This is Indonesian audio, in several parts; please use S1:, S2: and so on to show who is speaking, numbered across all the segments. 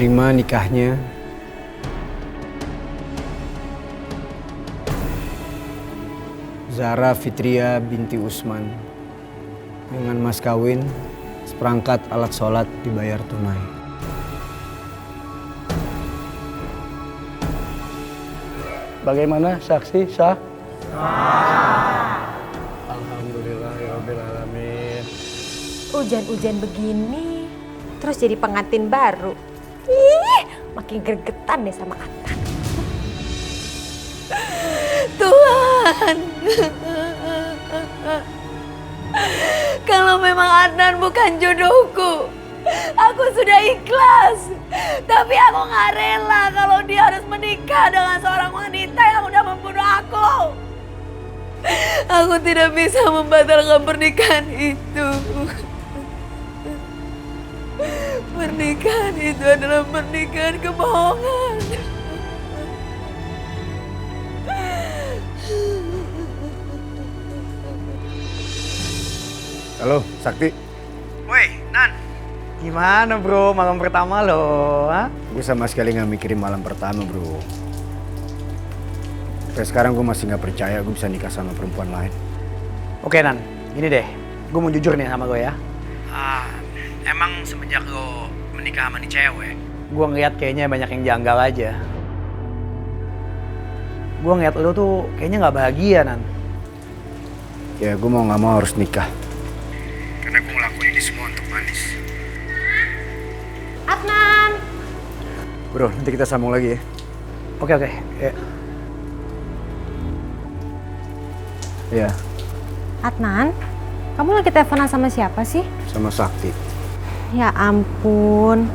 S1: terima nikahnya Zahra Fitria binti Usman dengan mas kawin seperangkat alat sholat dibayar tunai.
S2: Bagaimana saksi sah?
S1: Alhamdulillahirobbilalamin.
S3: Hujan-hujan begini, terus jadi pengantin baru. Ih, makin gregetan deh sama Adnan. Tuhan, kalau memang Adnan bukan jodohku, aku sudah ikhlas. Tapi aku gak rela kalau dia harus menikah dengan seorang wanita yang udah membunuh aku. Aku tidak bisa membatalkan pernikahan itu. Pernikahan itu adalah pernikahan kebohongan.
S1: Halo, Sakti.
S2: Woi, Nan. Gimana bro, malam pertama lo?
S1: Gue sama sekali gak mikirin malam pertama, bro. Sampai sekarang gue masih gak percaya gue bisa nikah sama perempuan lain.
S2: Oke Nan, gini deh. Gue mau jujur nih sama gue ya. Emang semenjak lo menikah sama nih cewek, gue ngeliat kayaknya banyak yang janggal aja. Gue ngeliat lo tuh kayaknya gak bahagia, Nan.
S1: Ya gue mau gak mau harus nikah. Karena gue ngelakuin ini semua untuk Manis.
S3: Adnan!
S1: Bro, nanti kita sambung lagi ya.
S2: Oke. Ya.
S1: Iya,
S3: Adnan, kamu lagi teleponan sama siapa sih?
S1: sama Sakti.
S3: Ya ampun,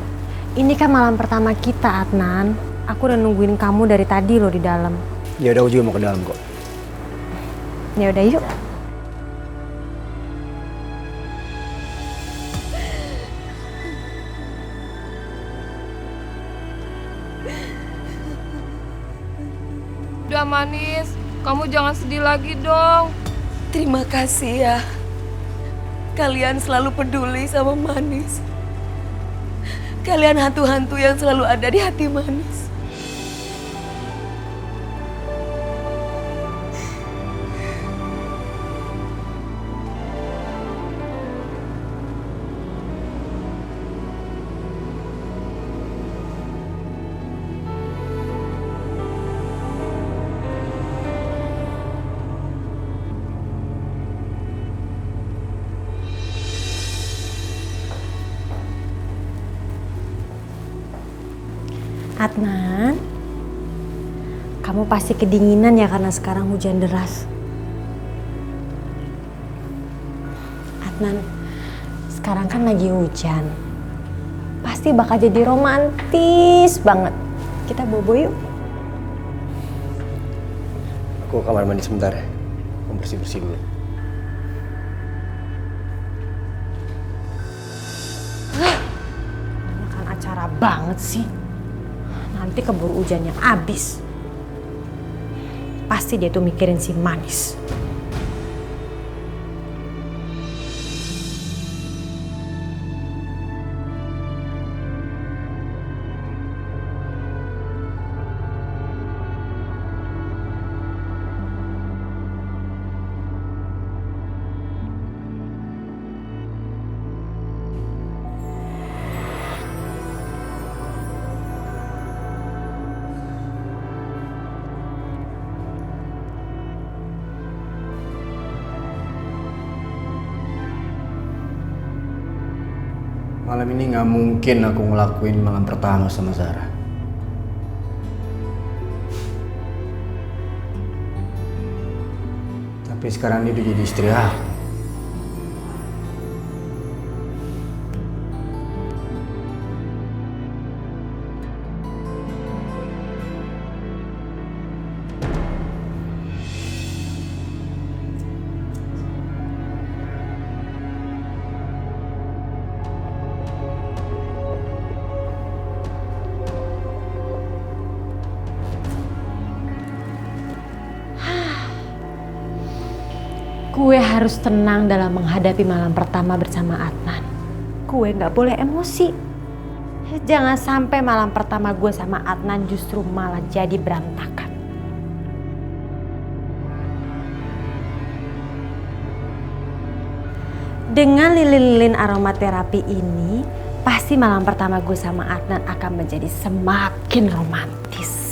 S3: ini kan malam pertama kita, Adnan. Aku udah nungguin kamu dari tadi loh di dalam.
S1: Ya udah, gue juga mau ke dalam kok.
S3: Ya udah yuk.
S4: Udah Manis, kamu jangan sedih lagi dong.
S5: Terima kasih ya. Kalian selalu peduli sama Manis. Kalian hantu-hantu yang selalu ada di hati Manis.
S3: Adnan, kamu pasti kedinginan ya karena sekarang hujan deras. Adnan, sekarang kan lagi hujan. Pasti bakal jadi romantis banget. Kita bobo yuk.
S1: Aku ke kamar mandi sebentar ya. Mau bersih-bersih dulu.
S3: Ini kan acara banget sih. Nanti keburu hujannya habis. Pasti dia tuh mikirin si Manis.
S1: Malam ini gak mungkin aku ngelakuin malam pertama sama Zahra. Tapi sekarang dia udah jadi istri aku.
S3: Gue harus tenang dalam menghadapi malam pertama bersama Adnan. Gue gak boleh emosi.
S6: Jangan sampai malam pertama gue sama Adnan justru malah jadi berantakan. Dengan lilin-lilin aromaterapi ini, pasti malam pertama gue sama Adnan akan menjadi semakin romantis.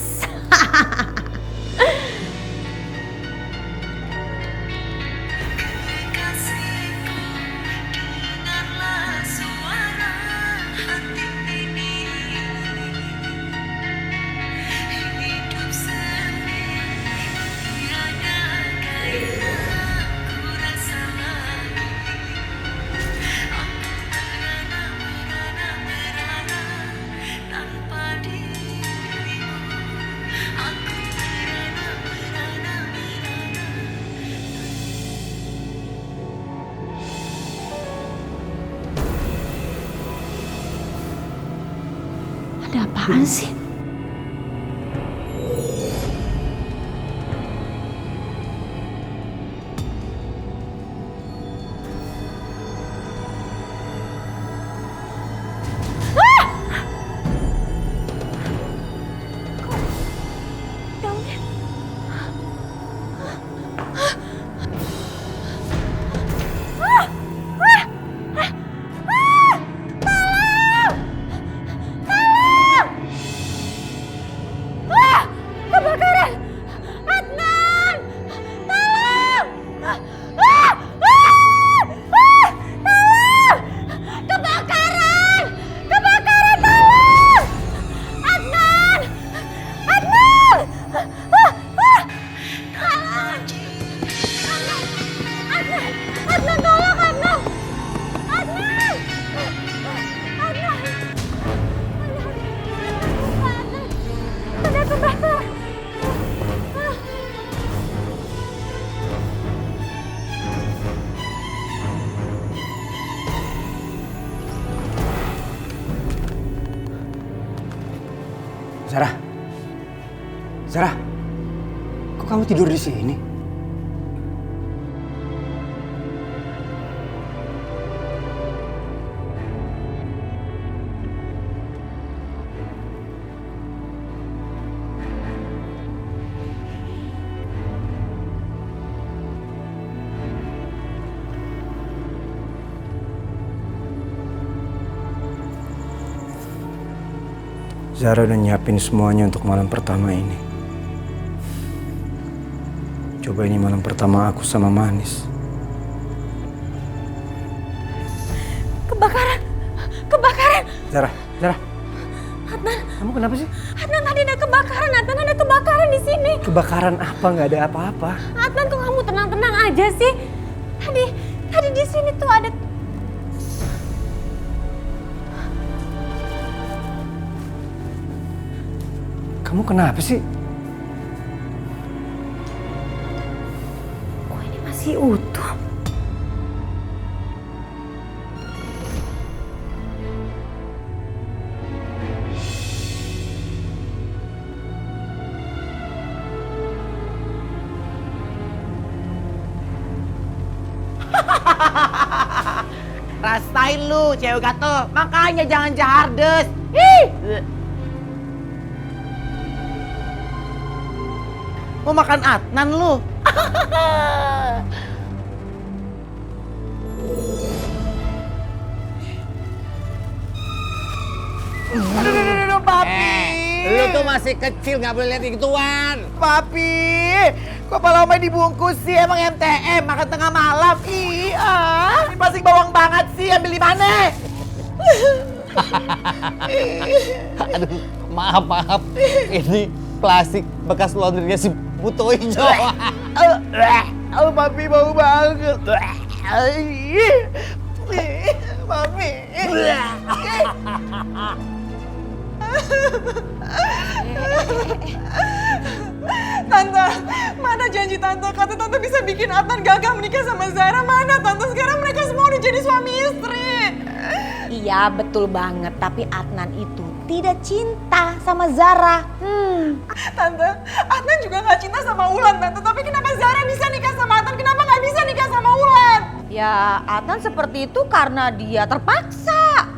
S6: Ada apaan sih?
S1: Zara, kok kamu tidur di sini? Zara udah nyiapin semuanya untuk malam pertama ini. Coba ini malam pertama aku sama Manis.
S6: Kebakaran! Kebakaran!
S1: Zara.
S6: Adnan!
S1: Kamu kenapa sih?
S6: Adnan, tadi ada kebakaran! Adnan, ada kebakaran di sini!
S1: Kebakaran apa? Nggak ada apa-apa.
S6: Adnan, kok kamu tenang-tenang aja sih? Tadi di sini tuh ada...
S1: Kamu kenapa sih?
S6: Kok ini masih utuh?
S2: Rasain lu, cewek gatel. Makanya jangan jahardes. Ih! Mau makan Adnan lu? Aduh, papi.
S7: Lu tuh masih kecil, nggak boleh lihat gituan.
S2: Papi, kok malah main dibungkus sih? Emang MTM, makan tengah malam? Iya, ini pasti bawang banget sih, ambil di mana?
S7: Aduh, maaf. Ini plastik bekas laundrynya si Buto Ijo.
S2: Oh, papi bau banget. Papi.
S5: Tante, mana janji tante? Kata tante bisa bikin Adnan gagal menikah sama Zara. Mana tante? Sekarang mereka semua udah jadi suami istri.
S6: Iya, betul banget. Tapi Adnan itu tidak cinta sama Zara.
S5: Tante, Adnan juga gak cinta sama Wulan, tante. Tapi kenapa Zara bisa nikah sama Adnan? Kenapa gak bisa nikah sama Wulan?
S6: Ya, Adnan seperti itu karena dia terpaksa.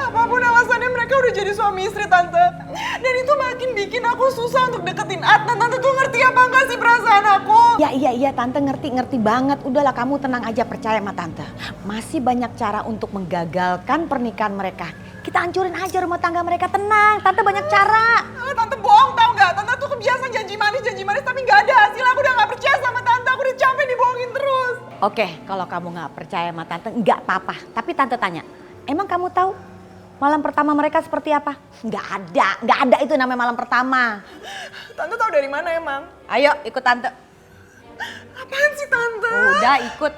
S8: Apapun alasannya mereka udah jadi suami istri Tante. Dan itu makin bikin aku susah untuk deketin Adnan. Tante tuh ngerti apa enggak sih perasaan aku?
S9: Iya Tante ngerti banget. Udahlah kamu tenang aja, percaya sama Tante. Masih banyak cara untuk menggagalkan pernikahan mereka. Kita hancurin aja rumah tangga mereka, tenang. Tante banyak cara.
S8: Tante bohong tau gak? Tante tuh kebiasaan janji manis tapi gak ada hasil. Aku udah gak percaya sama Tante. Aku udah capek dibohongin terus.
S9: Oke, kalau kamu gak percaya sama Tante, nggak apa-apa. Tapi Tante tanya, emang kamu tahu malam pertama mereka seperti apa? Nggak ada itu namanya malam pertama.
S8: Tante tahu dari mana emang?
S9: Ayo ikut Tante.
S8: Apaan sih Tante?
S9: Udah ikut.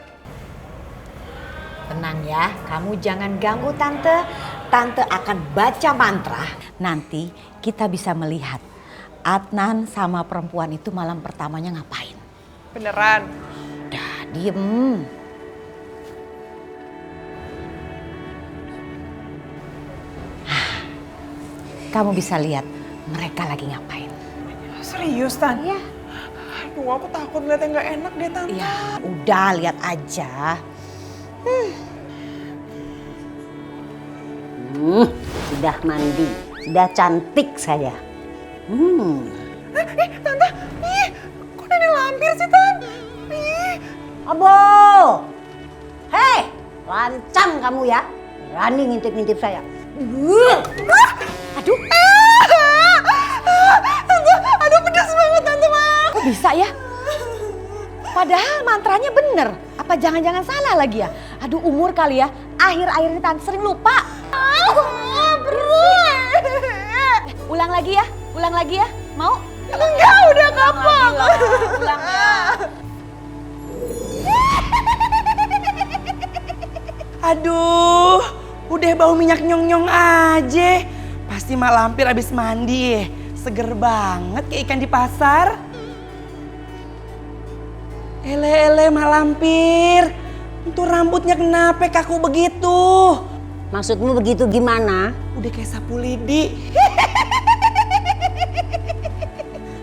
S9: Tenang ya, kamu jangan ganggu Tante. Tante akan baca mantra. Nanti kita bisa melihat Adnan sama perempuan itu malam pertamanya ngapain.
S8: Beneran?
S9: Udah, diem. Kamu bisa lihat mereka lagi ngapain.
S8: Serius Tan?
S9: Iya.
S8: Aduh aku takut liatnya gak enak deh Tante.
S9: Ya udah, lihat aja.
S10: Sudah mandi, sudah cantik saya.
S8: Tante, kok nenek lampir sih Tan?
S10: Abo, hei, lancang kamu ya, berani ngintip-ngintip saya.
S9: Aduh.
S8: Tante, aduh pedas banget Tante Mak.
S9: Kok bisa ya? Padahal mantranya bener. Apa jangan-jangan salah lagi ya? Aduh, umur kali ya. Akhir-akhir ini Tante sering lupa. Ulang lagi ya. Mau?
S8: Enggak, udah kapok.
S9: Ulang ya.
S8: Aduh, udah bau minyak nyong-nyong aja. Pasti Mak Lampir abis mandi ya. Seger banget kayak ikan di pasar. Ele Mak Lampir. Itu rambutnya kenapa kaku begitu?
S10: Maksudmu begitu gimana?
S8: Udah kayak sapu lidi.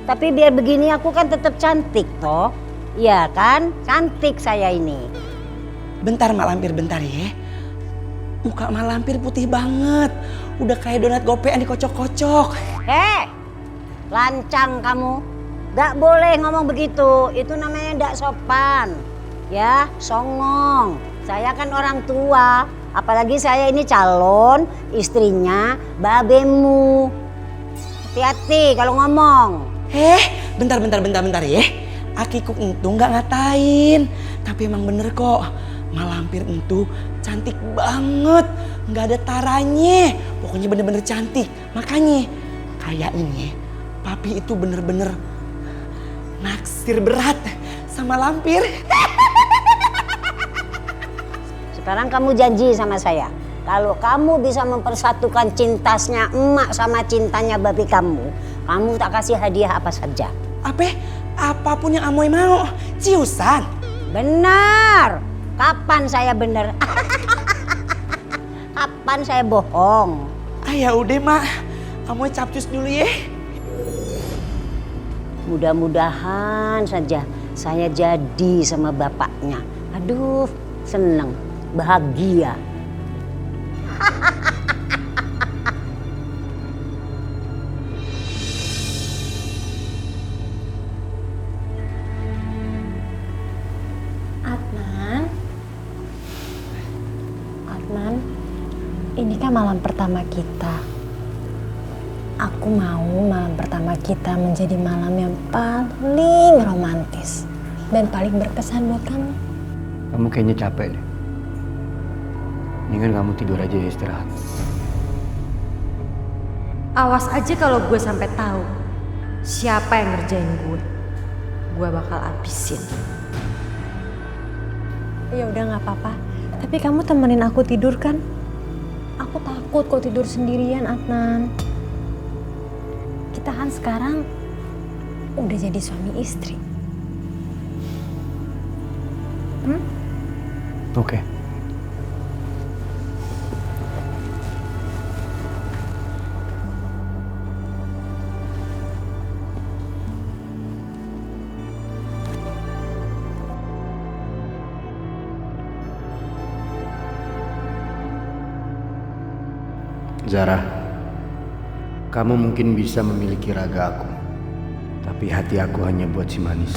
S10: Tapi biar begini aku kan tetap cantik toh. Iya kan? Cantik saya ini.
S8: Bentar Mak Lampir, bentar ya. Muka Mak Lampir putih banget. Udah kayak donat gopean dikocok-kocok.
S10: Lancang kamu. Gak boleh ngomong begitu. Itu namanya gak sopan. Ya, songong. Saya kan orang tua. Apalagi saya ini calon istrinya babemu. Hati-hati kalau ngomong.
S8: Bentar ya. Akiku itu nggak ngatain. Tapi emang bener kok. Mak Lampir itu cantik banget. Nggak ada taranya. Pokoknya bener-bener cantik. Makanya kayaknya papi itu bener-bener naksir berat sama Lampir.
S10: Sekarang kamu janji sama saya. Kalau kamu bisa mempersatukan cintasnya emak sama cintanya babi kamu tak kasih hadiah apa saja.
S8: Apapun yang Amoy mau. Ciusan.
S10: Benar. Kapan saya benar? Kapan saya bohong?
S8: Ya udah Mak. Amoy capcus dulu ya.
S10: Mudah-mudahan saja saya jadi sama bapaknya. Aduh, seneng, bahagia.
S6: Adnan, ini kan malam pertama kita. Aku mau malam pertama kita menjadi malam yang paling romantis dan paling berkesan buat kamu.
S1: Kamu kayaknya capek deh. Mendingan kamu tidur aja ya, istirahat.
S6: Awas aja kalau gue sampai tahu siapa yang ngerjain gue bakal habisin. Ya udah nggak apa-apa. Tapi kamu temenin aku tidur kan? Aku takut kok tidur sendirian, Adnan. Kita kan sekarang udah jadi suami istri.
S1: Oke. Zara, kamu mungkin bisa memiliki raga aku, tapi hati aku hanya buat si manis.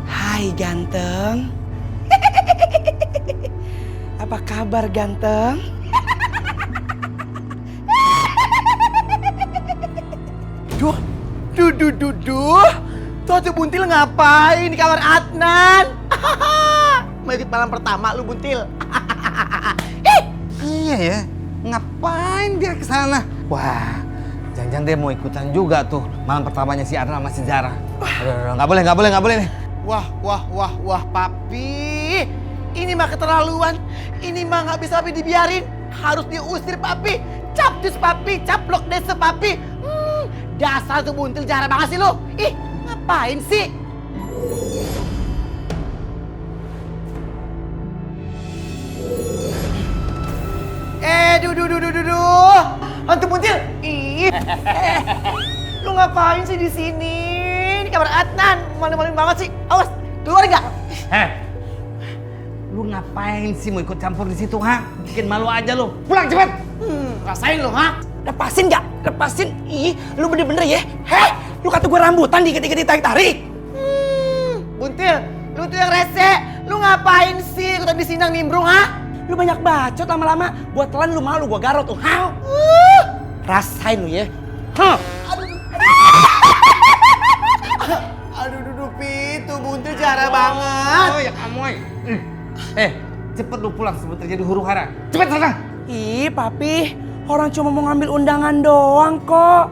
S8: Hai ganteng. Apa kabar ganteng? Duh, tuh Buntil ngapain di kamar Adnan? Mau ikut malam pertama lu Buntil?
S7: Iya ya, ngapain dia ke sana? Wah, jangan-jangan dia mau ikutan juga tuh malam pertamanya si Adnan sama si Zara. Aduh, nggak boleh nih.
S8: Wah, papi. Ini mah keterlaluan. Ini mah nggak bisa papi dibiarin. Harus diusir papi. Capcus papi, caplok desa papi. Dasar tuh Buntil jarang banget sih lu. Ih, ngapain sih? Duh. Hantu Buntil. Ih. Lu ngapain sih di sini? Di kamar Adnan. Malu-maluin banget sih. Awas, keluar enggak?
S7: Lu ngapain sih mau ikut campur di situ, ha? Bikin malu aja lu. Pulang cepet.
S8: Rasain lu, ha? Lepasin nggak? Lepasin. Ih, lu bener-bener ya. Heh, lu kata gue rambutan dikit-dikit ditarik-tarik. Buntil, lu tuh yang rese. Lu ngapain sih ikutan disinang nimbrung, ha? Lu banyak bacot lama-lama. Gua telan lu malu, gua garot tuh. Ha? Rasain lu ya. Huh. Aduh, Pitu, Buntil jarang banget.
S7: Oh ya kamu, cepet lu pulang sebelum terjadi huru hara. Cepet sana.
S8: Ih, papi, orang cuma mau ngambil undangan doang kok.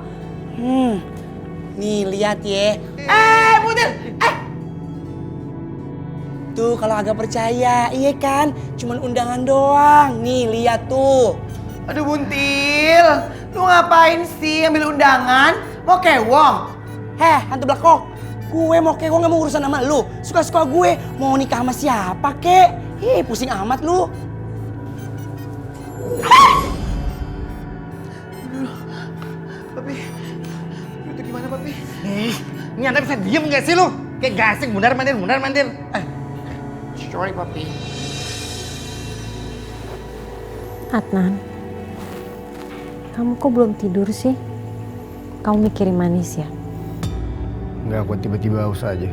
S8: Nih lihat ya. Buntil, Tuh kalau agak percaya, iya kan? Cuman undangan doang. Nih lihat tuh. Aduh Buntil, lu ngapain sih ambil undangan? Mau kewong? Hantu blakok. Gue mau kewong gak mau urusan sama lu. Suka-suka gue mau nikah sama siapa kek? Pusing amat lu. Papi, itu gimana Papi?
S7: Ini anda bisa diem gak sih lu? Kayak gasing, mundar mandir.
S8: Sorry Papi.
S6: Adnan, kamu kok belum tidur sih? Kamu mikirin manis ya?
S1: Enggak, aku tiba-tiba haus aja.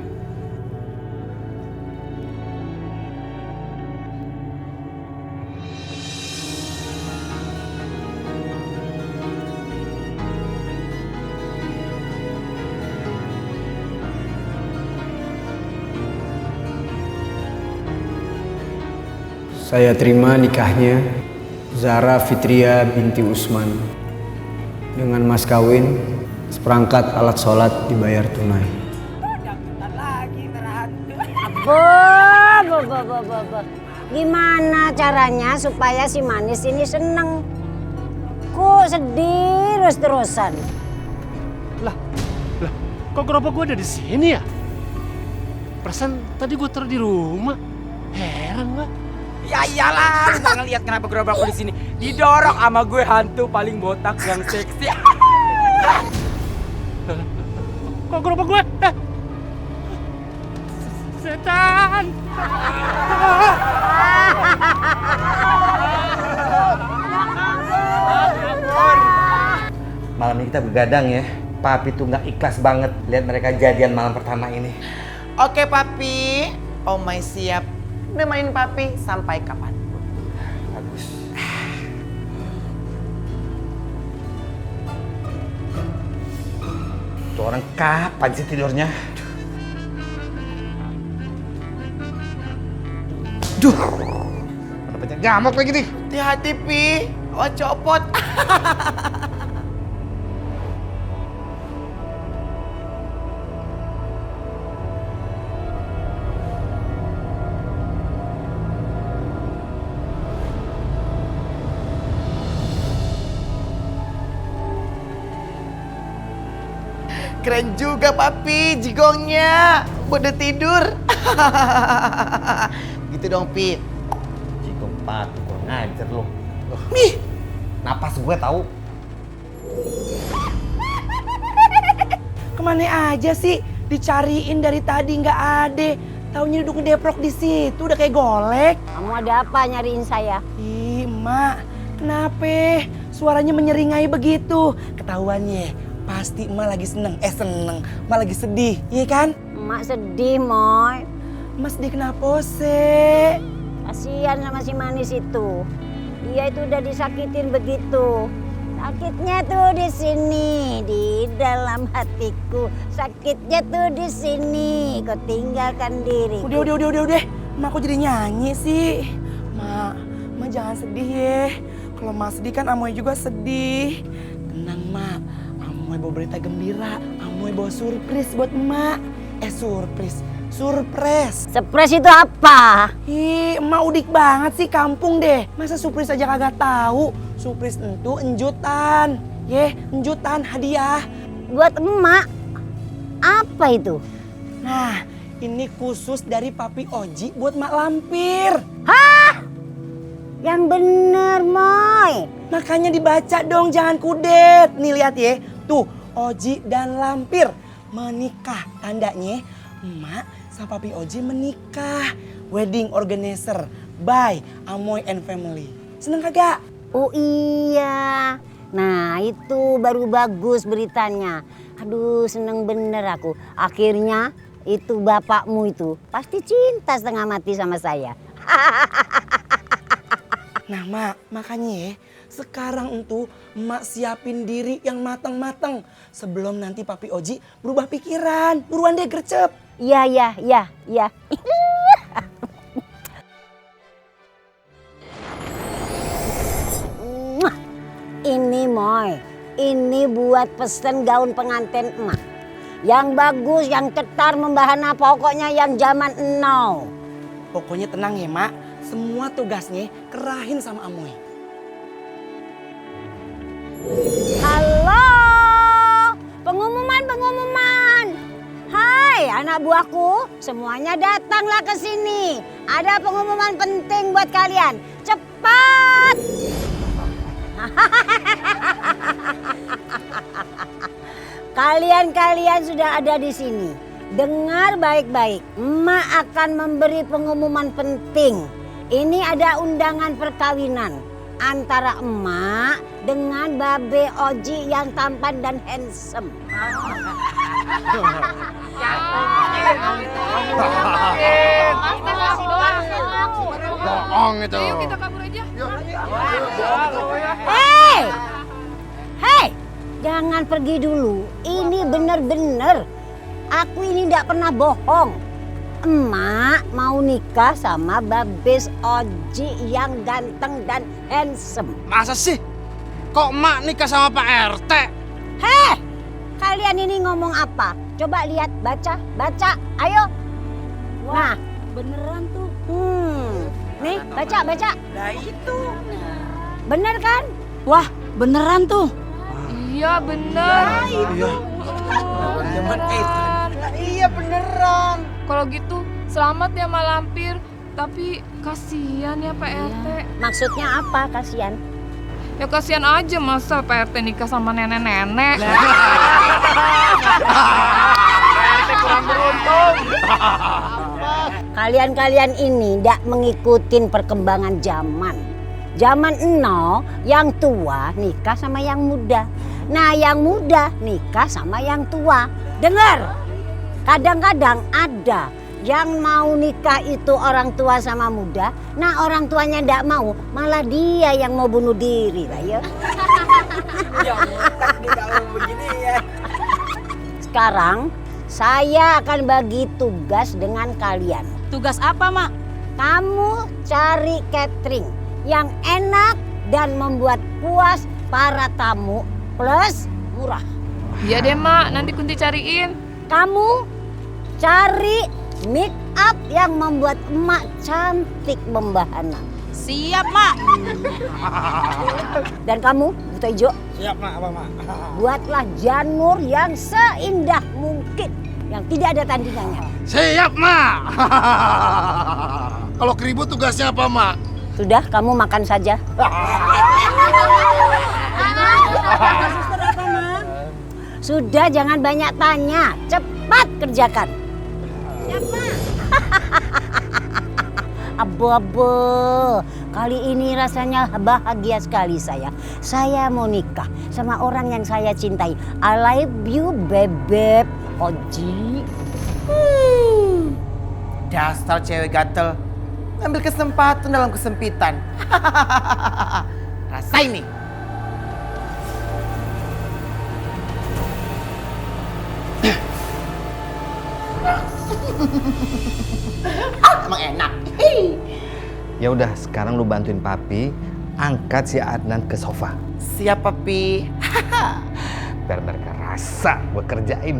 S1: Saya terima nikahnya Zara Fitria binti Usman dengan mas kawin seperangkat alat sholat dibayar tunai.
S10: Gimana caranya supaya si manis ini seneng? Kok sedih terus-terusan?
S11: Lah, kok gerobak gue ada di sini ya? Perasaan tadi gue taruh di rumah. Heran gue.
S12: Ya iyalah, lu gak ngeliat kenapa gerobak gue di sini? Didorong sama gue hantu paling botak yang seksi.
S11: Kok gerobak gue? Setan!
S7: Malam ini kita begadang ya. Papi tuh nggak ikhlas banget lihat mereka jadian malam pertama ini.
S8: Oke Papi, Omai siap nemenin Papi sampai kapanpun.
S7: Bagus. Tuh orang kapan sih tidurnya? Duh, mana banyak gamuk lagi nih.
S8: Hati-hati Pi, awas copot. Keren juga Papi, jigongnya. Buat udah tidur. Gitu dong Pi.
S7: Jigong patu, kurang ngajar lu.
S8: Nih,
S7: Napas gue tahu.
S8: kemana aja sih? Dicariin dari tadi nggak ada. Taunya duduk ngedeprok di situ udah kayak golek.
S10: Kamu ada apa nyariin saya?
S8: Ih, Mak, kenapa? Suaranya menyeringai begitu. Ketahuannya, pasti Emak lagi seneng. Emak lagi sedih, iya kan?
S10: Emak sedih, Moy.
S8: Emak sedih kenapa sih?
S10: Kasihan sama si manis itu. Dia itu udah disakitin begitu. Sakitnya tuh di sini, di dalam hatiku. Sakitnya tuh di sini, kau tinggalkan diri.
S8: Udah. Mak kok jadi nyanyi sih? Mak jangan sedih ya. Kalau Mak sedih kan Amoy juga sedih. Tenang Mak, Amoy bawa berita gembira. Amoy bawa surprise buat Mak. Surprise.
S10: Surprise itu apa?
S8: Ih, Emak udik banget sih kampung deh. Masa surprise aja kagak tahu? Surprise itu enjutan. Enjutan hadiah.
S10: Buat emak. Apa itu?
S8: Nah, ini khusus dari Papi Oji buat Mak Lampir.
S10: Hah? Yang bener, Moy.
S8: Makanya dibaca dong, jangan kudet. Nih lihat ya, tuh Oji dan Lampir menikah. Tandanya Emak sama Papi Oji menikah. Wedding organizer by Amoy and Family. Seneng kagak?
S10: Oh iya. Nah itu baru bagus beritanya. Aduh seneng bener aku. Akhirnya itu bapakmu itu pasti cinta setengah mati sama saya.
S8: Nah Mak, makanya ya sekarang itu Mak siapin diri yang mateng-mateng. Sebelum nanti Papi Oji berubah pikiran. Buruan deh gercep.
S10: Iya. Ini Moy, ini buat pesen gaun pengantin emak. Yang bagus, yang cetar, membahana, pokoknya yang zaman now.
S8: Pokoknya tenang ya Mak, semua tugasnya kerahin sama Amoy.
S10: Halo, pengumuman. Hai anak buahku, semuanya datanglah ke sini. Ada pengumuman penting buat kalian. Cepat! Kalian sudah ada di sini. Dengar baik-baik. Emak akan memberi pengumuman penting. Ini ada undangan perkawinan antara emak dengan Babe Oji yang tampan dan handsome.
S11: Bohong itu.
S4: Ayo kita kabur aja.
S10: Hei, jangan pergi dulu. Ini bener-bener. Aku ini tidak pernah bohong. Emak mau nikah sama Babes Oji yang ganteng dan handsome.
S11: Masa sih? Kok Mak nikah sama Pak RT?
S10: Hei, kalian ini ngomong apa? Coba lihat, baca. Ayo. Nah, beneran tuh. Nih, baca.
S8: Nah itu.
S10: Bener kan?
S9: Wah, beneran tuh.
S4: Iya bener.
S8: Iya beneran.
S4: Kalau gitu selamat ya Mak Lampir. Tapi kasihan ya Pak RT.
S10: Maksudnya apa kasihan?
S4: Ya kasihan aja masa Pak RT nikah sama nenek-nenek.
S11: RT kurang beruntung.
S10: Kalian ini tidak mengikuti perkembangan zaman. Zaman now yang tua nikah sama yang muda. Nah yang muda nikah sama yang tua. Dengar, kadang-kadang ada yang mau nikah itu orang tua sama muda. Nah orang tuanya tidak mau, malah dia yang mau bunuh diri lah ya. Sekarang saya akan bagi tugas dengan kalian.
S9: Tugas apa, Mak?
S10: Kamu cari catering yang enak dan membuat puas para tamu plus murah.
S4: Iya deh Mak, nanti Kunti cariin.
S10: Kamu cari make up yang membuat emak cantik membahana.
S9: Siap, Mak.
S10: Dan kamu, Buta Ijo,
S7: Siap Mak, apa Mak?
S10: buatlah janur yang seindah mungkin, yang tidak ada tandingannya.
S11: Siap Mak. Kalau keribut tugasnya apa Mak?
S10: Sudah, kamu makan saja. Sudah, jangan banyak tanya. Cepat kerjakan. Siap, Mak. Abo-abo, kali ini rasanya bahagia sekali saya. Saya mau nikah sama orang yang saya cintai. I love you, bebek. Oji.
S8: Dasar cewek gatel. Ambil kesempatan dalam kesempitan. Rasain nih. Emang enak.
S7: Ya udah, sekarang lu bantuin papi angkat si Adnan ke sofa.
S8: Siap, Papi.
S7: Biar mereka rasa gue kerjain.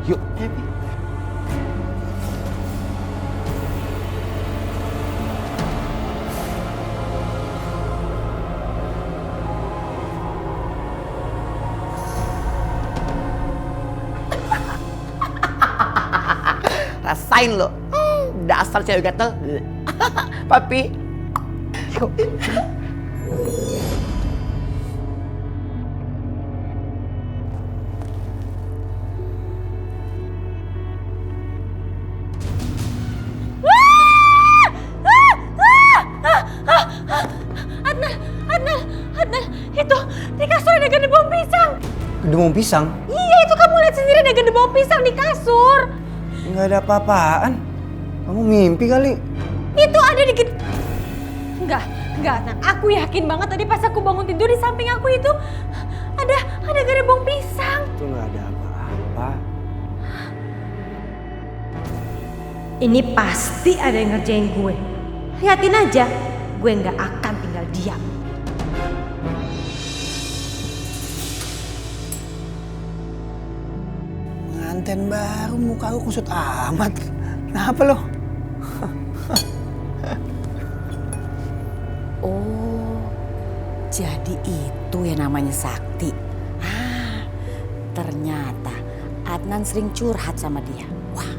S7: Yuk.
S8: Rasain lo. Dasar cewek gatel. Papi. Yuk.
S5: Adnan, itu di kasur ada gede bom pisang.
S1: Gede bom pisang?
S5: Iya, itu kamu lihat sendiri ada gede bom pisang di kasur.
S1: Nggak ada apa-apaan. Kamu mimpi kali.
S5: Itu ada di gede... Enggak, Adnan. Aku yakin banget tadi pas aku bangun tidur di samping aku itu ada gede bom pisang.
S1: Itu nggak ada apa-apa.
S5: Ini pasti ada yang ngerjain gue. Lihatin aja, gue nggak akan tinggal diam.
S2: Pengantin baru, muka lu kusut amat. Kenapa lo?
S9: Oh, jadi itu yang namanya sakti. Ternyata Adnan sering curhat sama dia. Wah,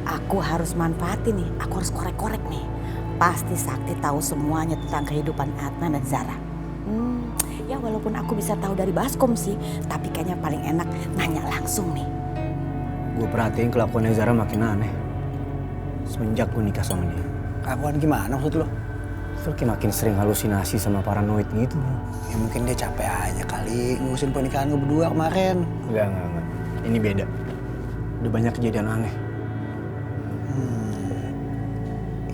S9: aku harus manfaatin nih, aku harus korek-korek nih. Pasti Sakti tahu semuanya tentang kehidupan Adnan dan Zara. Ya walaupun aku bisa tahu dari Baskom sih, tapi kayaknya paling enak nanya langsung nih.
S1: Gue perhatiin kelakuannya Zara makin aneh. Semenjak gue nikah sama dia.
S2: Kelakuan gimana maksud lo?
S1: Itu kayak makin sering halusinasi sama paranoid gitu.
S2: Ya mungkin dia capek aja kali ngurusin pernikahan gue berdua kemarin.
S1: Enggak. Ini beda. Udah banyak kejadian aneh.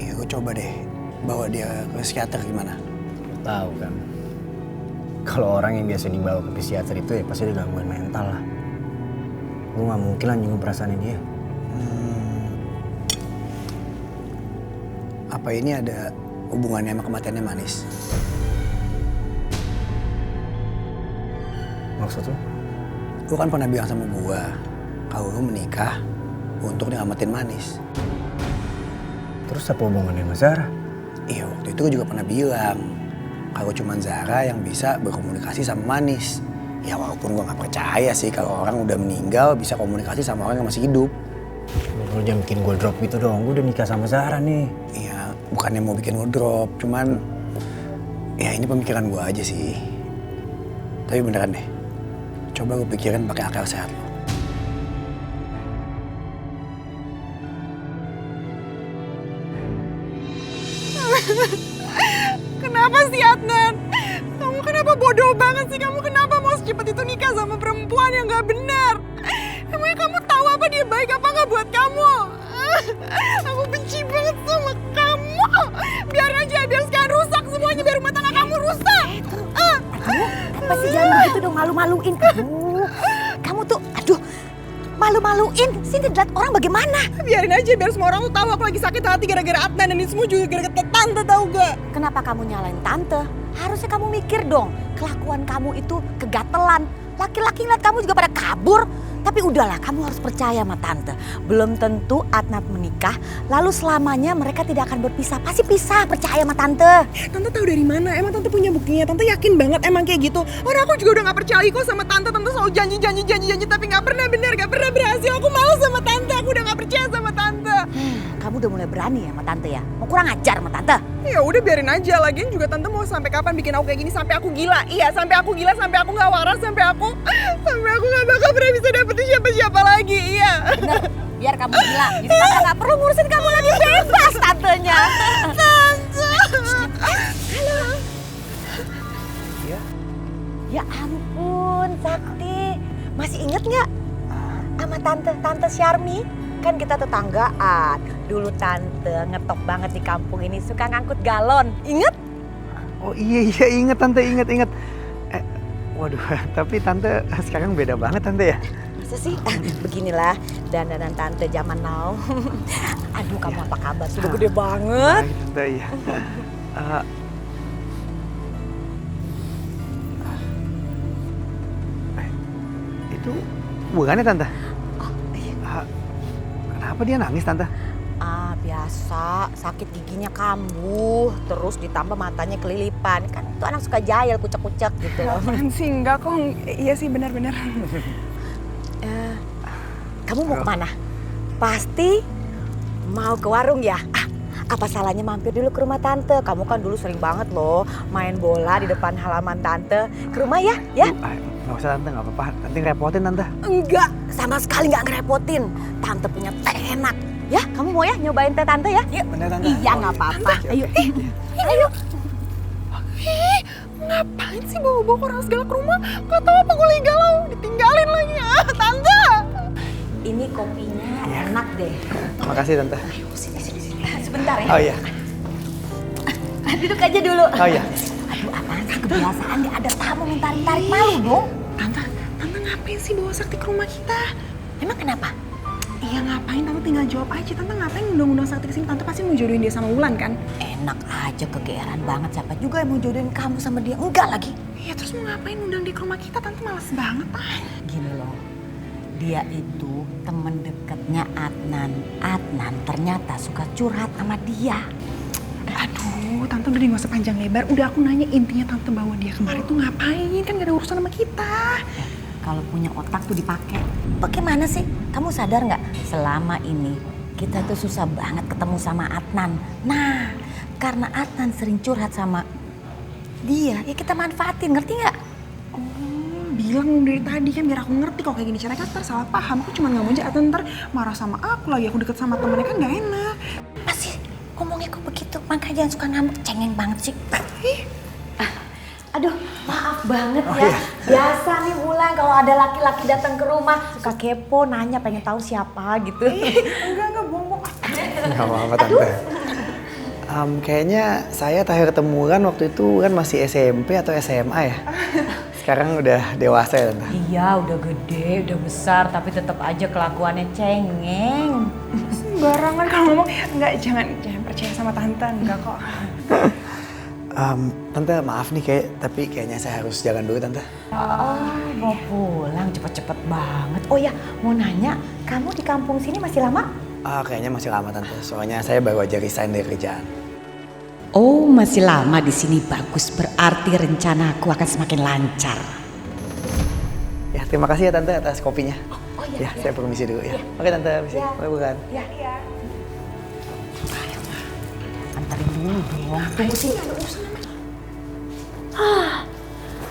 S2: Ya gue coba deh bawa dia ke psikiater gimana?
S1: Tahu kan. Kalau orang yang biasa dibawa ke psikiater itu ya pasti ada gangguan mental lah. Gue gak mungkin lah nyinggung perasaannya dia.
S2: Apa ini ada hubungannya sama kematiannya Manis?
S1: Maksud lo?
S2: Lu kan pernah bilang sama gua kalau lu menikah untuk nyelamatin Manis.
S1: Terus apa hubungannya sama Zara?
S2: Iya, waktu itu gua juga pernah bilang kalau cuma Zara yang bisa berkomunikasi sama Manis. Ya walaupun gua nggak percaya sih kalau orang udah meninggal bisa komunikasi sama orang yang masih hidup.
S1: Lu jangan bikin gue drop gitu dong, gue udah nikah sama Zara nih.
S2: Iya, bukannya mau bikin gue drop, cuman ya ini pemikiran gua aja sih. Tapi beneran deh, coba gue pikirin pakai akal sehat lo.
S13: Kenapa sih Adnan? Kamu kenapa bodoh banget sih? Kamu kenapa mau secepat itu nikah sama perempuan yang gak benar? Emangnya kamu tahu apa dia baik apa gak buat kamu? Aku benci banget sama kamu. Biar aja, biar sekarang rusak semuanya, biar rumah tangga kamu rusak.
S9: Apa sih, jangan begitu dong, malu-maluin. Kamu tuh, aduh, malu-maluin. Sini lihat orang bagaimana.
S13: Biarin aja, biar semua orang tuh tahu aku lagi sakit hati gara-gara Adnan, dan ini semua juga gara-gara tante, tahu gak?
S9: Kenapa kamu nyalain tante? Harusnya kamu mikir dong, kelakuan kamu itu kegatelan. Laki-laki ngeliat kamu juga pada kabur. Tapi udahlah, kamu harus percaya sama tante. Belum tentu Adnan menikah, lalu selamanya mereka tidak akan berpisah. Pasti pisah, percaya sama tante.
S13: Tante tahu dari mana? Emang tante punya buktinya? Tante yakin banget emang kayak gitu? Orang aku juga udah gak percaya kok sama tante. Tante selalu janji, tapi gak pernah benar, gak pernah berhasil. Aku malu sama tante, aku udah gak percaya sama tante.
S9: Kamu udah mulai berani ya sama tante ya? Mau kurang ajar sama tante?
S13: Ya udah biarin aja, lagian juga tante mau sampai kapan bikin aku kayak gini, sampai aku gila. Iya, sampai aku gila, sampai aku nggak waras, sampai aku nggak bakal pernah bisa dapetin siapa-siapa lagi. Iya.
S9: Bener, biar kamu gila. Jadi tante nggak perlu ngurusin kamu lagi, bebas tantenya.
S13: Tante.
S9: Halo. Ya ampun, Sakti. Masih inget nggak sama tante Syarmi? Kan kita tetanggaan. Dulu tante ngetop banget di kampung ini, suka ngangkut galon. Inget?
S2: Oh iya inget tante, inget. Waduh, tapi tante sekarang beda banget tante ya.
S9: Masa sih? Beginilah dandanan tante zaman now. Aduh, kamu apa kabar? Sudah gede banget.
S2: Baik, tante iya. Itu bukannya tante?
S9: Oh, iya.
S2: Kenapa dia nangis tante?
S9: Biasa, sakit giginya kambuh, terus ditambah matanya kelilipan. Kan itu anak suka jahil, kucek-kucek gitu.
S13: Apaan sih? Enggak kok. Iya sih, benar-benar.
S9: Kamu mau kemana? Pasti mau ke warung ya? Apa salahnya mampir dulu ke rumah tante? Kamu kan dulu sering banget loh main bola di depan halaman tante. Ke rumah ya? Ya?
S2: Nggak usah tante, nggak apa-apa. Nanti ngerepotin tante.
S9: Enggak, sama sekali nggak ngerepotin. Tante punya teh enak. Ya, kamu mau ya nyobain teh tante ya? Yuk.
S2: Bener tante.
S9: Iya, nggak apa-apa. Ayo. Ayo.
S13: Ngapain sih bawa-bawa orang segala ke rumah? Gak tau apa gue lagi galau, ditinggalin lagi. Tante.
S9: Ini kopinya enak deh.
S2: Makasih tante.
S9: Sini. Sebentar ya.
S2: Oh iya.
S9: Duduk aja dulu.
S2: Oh iya.
S9: Aduh, apaan sih kebiasaan dia ada tamu tarik malu dong.
S13: Tante ngapain sih bawa Sakti ke rumah kita?
S9: Emang kenapa?
S13: Iya ngapain, tante tinggal jawab aja. Tante ngapain ngundang-undang Sakti kesini? Tante pasti mau jodohin dia sama Wulan kan?
S9: Enak aja, kegeeran banget. Siapa juga yang mau jodohin kamu sama dia? Enggak lagi.
S13: Iya terus mau ngapain undang dia ke rumah kita? Tante males banget.
S9: Gini loh, dia itu temen deketnya Adnan. Adnan ternyata suka curhat sama dia.
S13: Aduh, tante udah gak usah panjang lebar. Udah aku nanya intinya tante bawa dia kemarin tuh ngapain? Kan gak ada urusan sama kita.
S9: Kalau punya otak tuh dipakai. Bagaimana sih? Kamu sadar nggak? Selama ini kita tuh susah banget ketemu sama Adnan. Nah, karena Adnan sering curhat sama dia, ya kita manfaatin, ngerti nggak?
S13: Bilang dari tadi kan biar aku ngerti kalau kayak gini caranya kan ntar salah paham. Aku cuma gak mau aja Adnan ntar marah sama aku lagi. Aku deket sama temennya kan gak enak.
S9: Masih ngomongnya kok begitu? Makanya jangan suka ngambek, cengeng banget sih. Aduh, maaf banget ya. Biasa nih Wulan kalau ada laki-laki datang ke rumah suka kepo, nanya pengen tahu siapa gitu.
S13: Enggak, bohong.
S2: Gak apa-apa tante. Kayaknya saya terakhir ketemu kan waktu itu kan masih SMP atau SMA ya. Sekarang udah dewasa ya tante.
S9: Iya, udah gede, udah besar, tapi tetap aja kelakuannya cengeng.
S13: Sembarangan kalau ngomong. Enggak, jangan percaya sama tante, enggak kok.
S2: Tante maaf nih tapi kayaknya saya harus jalan dulu tante.
S9: Mau pulang cepet-cepet banget. Oh ya, mau nanya, kamu di kampung sini masih lama?
S2: Kayaknya masih lama tante, soalnya saya baru aja resign dari kerjaan.
S9: Oh, masih lama di sini, bagus. Berarti rencanaku akan semakin lancar.
S2: Ya, terima kasih ya tante atas kopinya.
S9: Oh iya.
S2: Ya, saya permisi dulu ya. Oke tante, permisi. Bukan.
S9: Iya. Antarin dulu dong. Tunggu sini.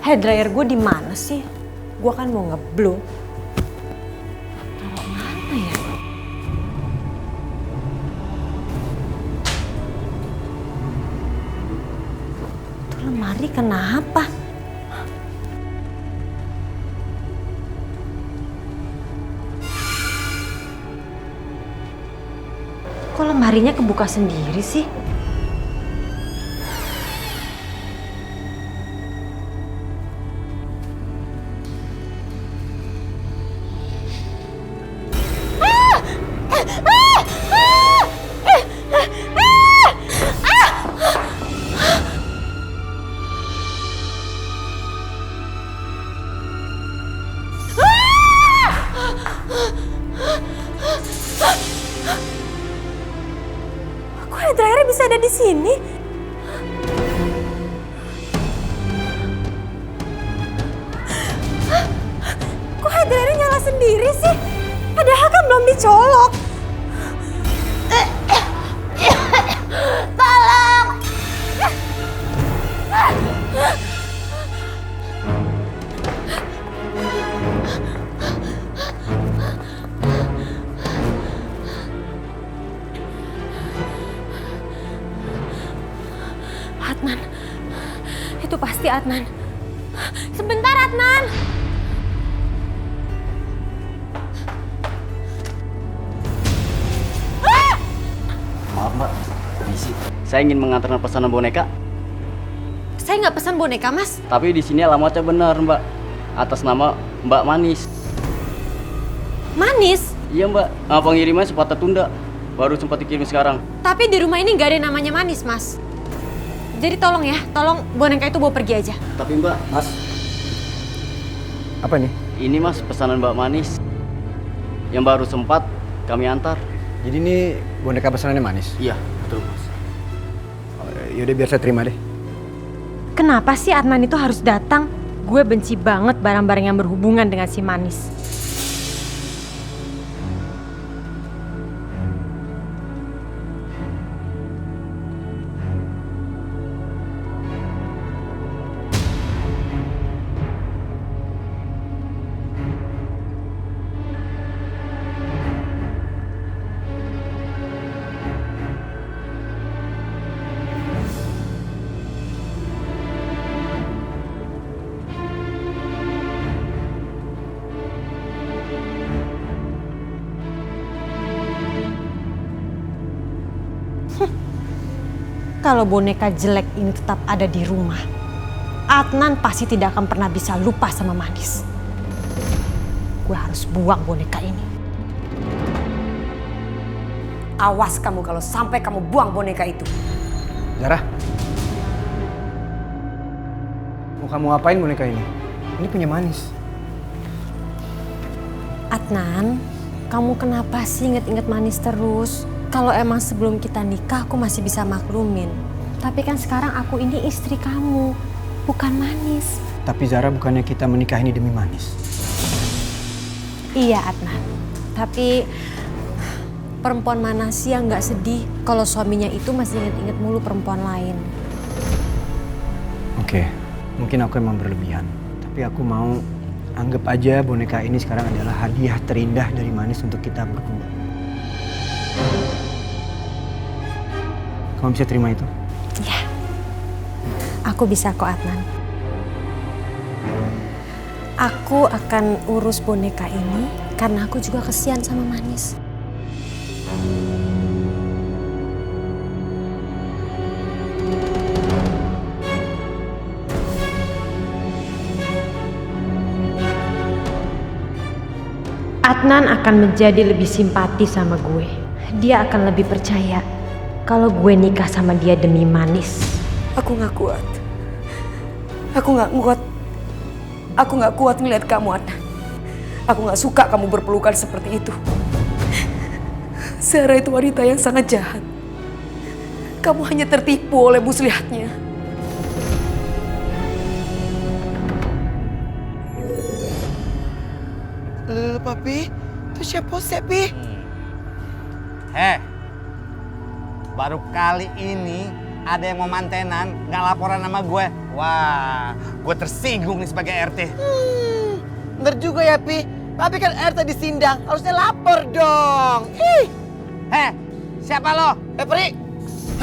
S5: Hair dryer gue di mana sih? Gue kan mau ngeblow.
S9: Taruh mana ya?
S5: Tuh lemari kenapa? Kok lemarinya kebuka sendiri sih? Kok hair dryer bisa ada di sini? Kok hair dryer nyala sendiri sih? Padahal kan belum dicolok.
S6: pasti Adnan. Sebentar Adnan.
S14: Maaf mbak, permisi. Saya ingin mengantarkan pesanan boneka.
S6: Saya nggak pesan boneka mas.
S14: Tapi di sini alamatnya benar mbak, atas nama Mbak Manis.
S6: Manis?
S14: Iya mbak, pengirimannya sempat tertunda, baru sempat dikirim sekarang.
S6: Tapi di rumah ini nggak ada yang namanya Manis mas. Jadi tolong ya, tolong boneka itu bawa pergi aja.
S14: Tapi mbak, mas.
S1: Apa nih?
S14: Ini mas pesanan Mbak Manis, yang baru sempat kami antar.
S1: Jadi ini boneka pesanannya Manis?
S14: Iya, betul mas.
S1: Yaudah biar saya terima deh.
S6: Kenapa sih Adnan itu harus datang? Gue benci banget barang-barang yang berhubungan dengan si Manis. Kalau boneka jelek ini tetap ada di rumah, Adnan pasti tidak akan pernah bisa lupa sama Manis. Gue harus buang boneka ini.
S5: Awas kamu kalau sampai kamu buang boneka itu.
S1: Zara, mau kamu ngapain boneka ini? Ini punya Manis.
S6: Adnan, kamu kenapa sih inget-inget Manis terus? Kalau emang sebelum kita nikah aku masih bisa maklumin. Tapi kan sekarang aku ini istri kamu, bukan Manis.
S1: Tapi Zara, bukannya kita menikah ini demi Manis?
S6: Iya Adnan, tapi perempuan mana sih yang gak sedih kalau suaminya itu masih inget-inget mulu perempuan lain?
S1: Oke, mungkin aku emang berlebihan. Tapi aku mau anggap aja boneka ini sekarang adalah hadiah terindah dari Manis untuk kita berdua. Kamu bisa terima itu?
S6: Ya, aku bisa kok Adnan. Aku akan urus boneka ini karena aku juga kesian sama Manis. Adnan akan menjadi lebih simpati sama gue. Dia akan lebih percaya kalau gue nikah sama dia demi Manis.
S5: Aku gak kuat. Aku gak kuat ngeliat kamu, Adnan. Aku gak suka kamu berpelukan seperti itu. Zara itu wanita yang sangat jahat. Kamu hanya tertipu oleh muslihatnya.
S8: Papi, itu siapa sih, Pi?
S7: Baru kali ini ada yang mau mantenan, nggak laporan sama gue. Wah, gue tersinggung nih sebagai RT.
S8: Bener juga ya, Pi. Tapi kan RT disindang, harusnya lapor dong.
S7: Siapa lo?
S8: Pri.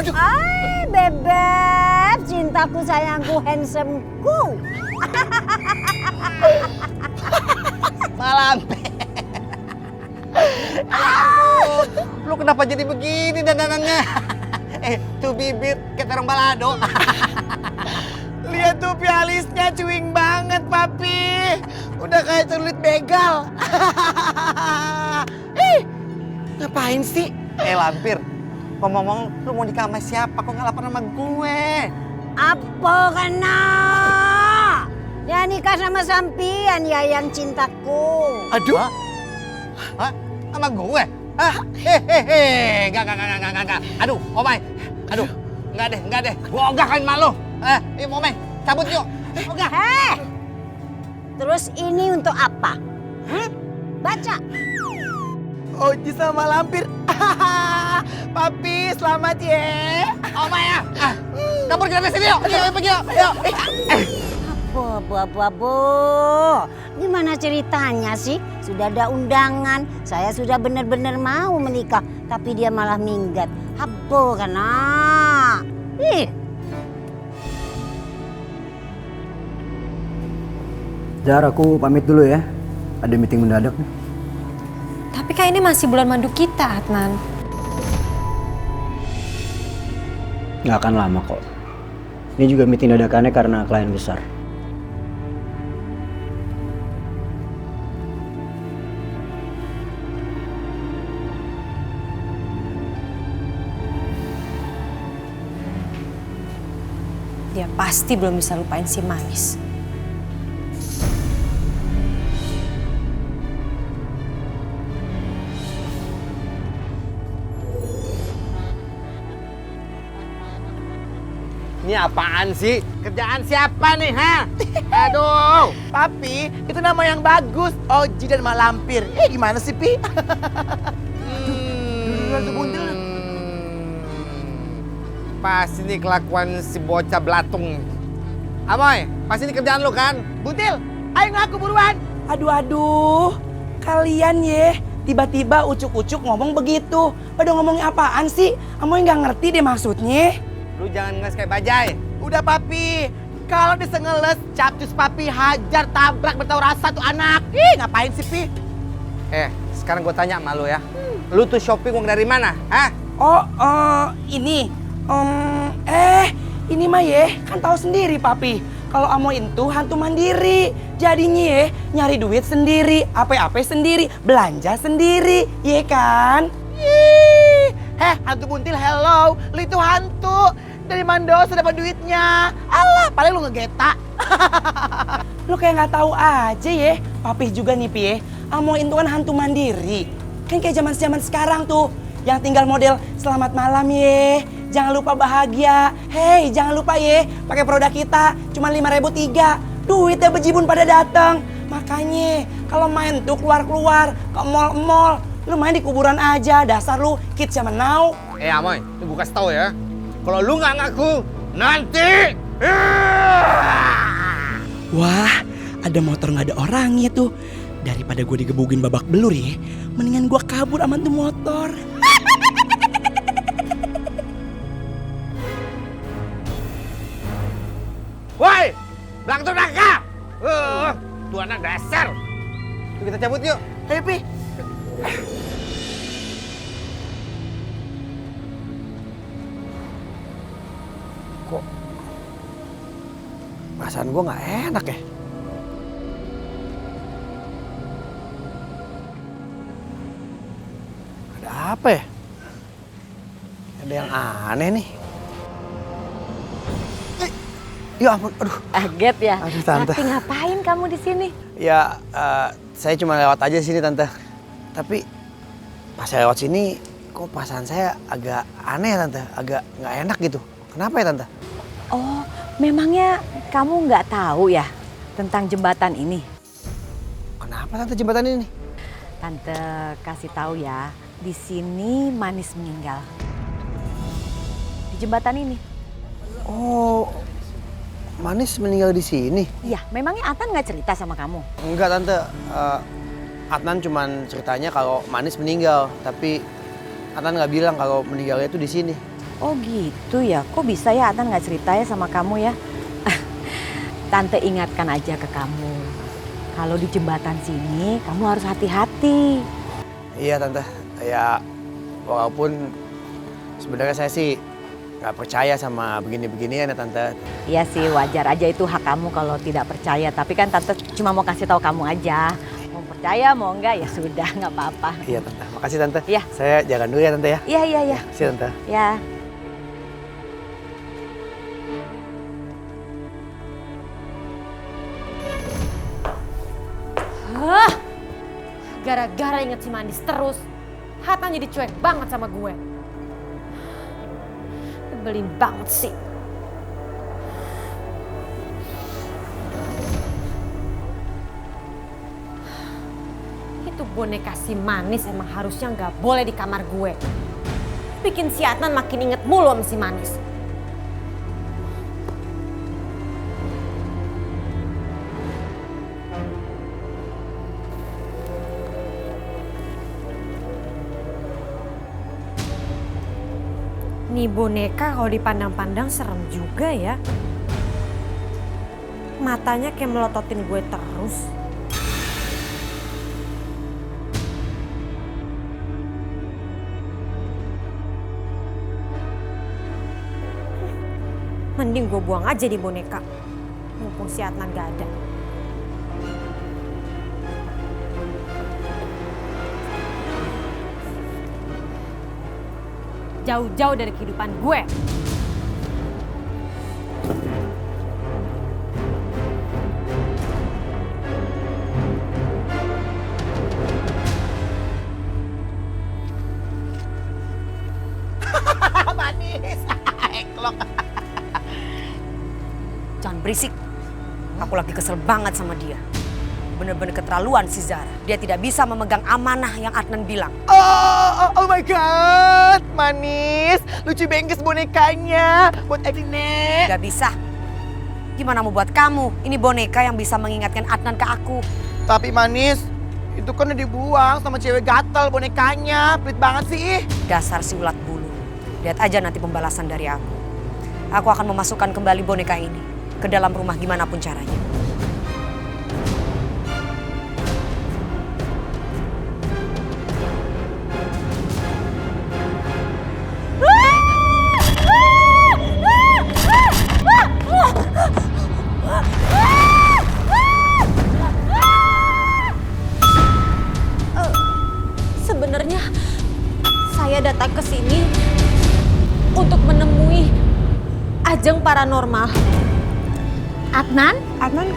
S10: Aduh. Ay, bebek, cintaku, sayangku, handsome-ku.
S7: Malampe. Lu kenapa jadi begini dandanannya? Tuh bibit kayak orang balado.
S8: Lihat tuh pialisnya cuing banget, Papi. Udah kayak celurit begal. Ngapain sih?
S7: Lampir, ngomong-ngomong lu mau nikah sama siapa? Kok nggak lapor sama gue?
S10: Apa kena? Ya nikah sama sampian ya yang cintaku.
S7: Aduh. Hah? Sama gue? Enggak. Aduh, Omay. Aduh, enggak deh. Gua ogah kan malu. Omay, cabut yuk. Ogah.
S10: Terus ini untuk apa? Baca.
S8: Oji sama Lampir. Papi, selamat ya.
S7: Omay ya. Kabur kita dari sini yuk. Pergi yuk.
S10: Bo. Gimana ceritanya sih? Sudah ada undangan, saya sudah benar-benar mau menikah, tapi dia malah minggat. Habo kena.
S1: Zar, aku pamit dulu ya. Ada meeting mendadak nih.
S6: Tapi kan ini masih bulan madu kita, Adnan.
S1: Nggak akan lama kok. Ini juga meeting dadakannya karena klien besar.
S6: Dia pasti belum bisa lupain si Manis.
S7: Ini apaan sih? Kerjaan siapa nih, ha? Aduh.
S8: Papi, itu nama yang bagus. Oji dan Malampir. Gimana sih, Pi? Aduh, buntil.
S7: Pas ini kelakuan si bocah belatung. Amoy, pas ini kerjaan lu kan?
S8: Buntil, ayo ngaku buruan. Aduh. Kalian ye, tiba-tiba ucuk-ucuk ngomong begitu. Pada ngomongin apaan sih? Amoy nggak ngerti deh maksudnya.
S7: Lu jangan ngeles kayak bajai.
S8: Udah Papi, kalau disengeles, capcus Papi hajar, tabrak, bertahu rasa tuh anak. Ih, ngapain sih, Pi?
S7: Sekarang gue tanya sama lu ya. Lu tuh shopping uang dari mana, ha?
S8: Ini. Ini mah ye, kan tahu sendiri Papi. Kalau Amoy itu hantu mandiri. Jadinya ye, nyari duit sendiri, apa-apa sendiri, belanja sendiri, ye kan? Hantu buntil, hello. Lu itu hantu. Dari Mandosa dapat duitnya. Alah, paling lu ngegeta. Lu kayak nggak tahu aja ya. Papi juga nih, Pi. Amoy itu kan hantu mandiri. Kan kayak zaman sekarang tuh. Yang tinggal model selamat malam ye. Jangan lupa bahagia. Hei, jangan lupa ye. Pakai produk kita cuma 5.003. Duitnya bejibun pada datang. Makanya kalau main tuh keluar-keluar ke mall-mall. Lu main di kuburan aja, dasar lu kids zaman now.
S7: Amoy, lu gue kasih tau ya. Kalau lu nggak ngaku, nanti...
S8: Wah, ada motor nggak ada orangnya tuh. Daripada gue digebugin babak belur ya, mendingan gue kabur sama tuh motor.
S7: Woi, belakang tuh naka! Tuh anak dasar. Yuk kita cabut yuk.
S8: Ayo, Pi.
S2: Kok perasaan gue nggak enak ya? Ada apa ya? Ada yang aneh nih. Ya ampun, aduh.
S9: Kaget ya?
S2: Aduh, Tante.
S9: Sakti, ngapain kamu di sini?
S2: Ya, saya cuma lewat aja sini, Tante. Tapi pas saya lewat sini, kok perasaan saya agak aneh, Tante. Agak nggak enak gitu. Kenapa ya, Tante?
S9: Oh, memangnya kamu nggak tahu ya tentang jembatan ini?
S2: Kenapa, Tante, jembatan ini?
S9: Tante kasih tahu ya, di sini Manis meninggal. Di jembatan ini.
S2: Oh, Manis meninggal di sini?
S9: Iya, memangnya Atan nggak cerita sama kamu?
S2: Enggak, Tante. Adnan cuman ceritanya kalau Manis meninggal, tapi Adnan nggak bilang kalau meninggalnya itu di sini.
S9: Oh gitu ya, kok bisa ya Atan nggak cerita ya sama kamu ya? Tante ingatkan aja ke kamu, kalau di jembatan sini kamu harus hati-hati.
S2: Iya, Tante. Ya, walaupun sebenarnya saya sih nggak percaya sama begini-beginian ya, Tante.
S9: Iya sih, wajar aja, itu hak kamu kalau tidak percaya. Tapi kan Tante cuma mau kasih tahu kamu aja. Mau percaya, mau enggak ya sudah, nggak apa-apa.
S2: Iya, Tante. Makasih, Tante.
S9: Iya.
S2: Saya jalan dulu ya, Tante ya.
S9: Iya.
S2: Makasih, Tante.
S9: Ya.
S6: Gara-gara inget si Manis terus, Hatan jadi cuek banget sama gue. Nyebelin banget sih. Itu boneka si Manis emang harusnya nggak boleh di kamar gue. Bikin si Adnan makin inget mulu sama si Manis. Nih boneka kalau dipandang-pandang serem juga ya. Matanya kayak melototin gue terus. Mending gue buang aja di boneka. Mumpung si Adnan gak ada. Jauh-jauh dari kehidupan gue.
S8: Manis. Eklok.
S5: Jangan berisik. Aku lagi kesel banget sama dia. Bener-bener keterlaluan si Zara. Dia tidak bisa memegang amanah yang Adnan bilang.
S8: Oh my god, Manis. Lucu bengkes bonekanya. Buat Edine.
S5: Gak bisa. Gimana mau buat kamu? Ini boneka yang bisa mengingatkan Adnan ke aku.
S8: Tapi Manis, itu kan udah dibuang sama cewek gatel bonekanya. Pelit banget sih.
S5: Dasar si ulat bulu. Lihat aja nanti pembalasan dari aku. Aku akan memasukkan kembali boneka ini ke dalam rumah gimana pun caranya.
S6: Sebenarnya saya datang ke sini untuk menemui Ajeng Paranormal.
S15: Adnan,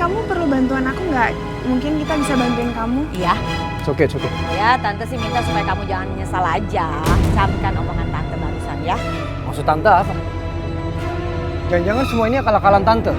S15: kamu perlu bantuan aku nggak? Mungkin kita bisa bantuin kamu.
S5: Iya.
S1: It's okay.
S9: Ya, tante sih minta supaya kamu jangan menyesal aja. Camkan omongan tante barusan ya.
S1: Maksud tante apa? Jangan-jangan semua ini akal-akalan tante.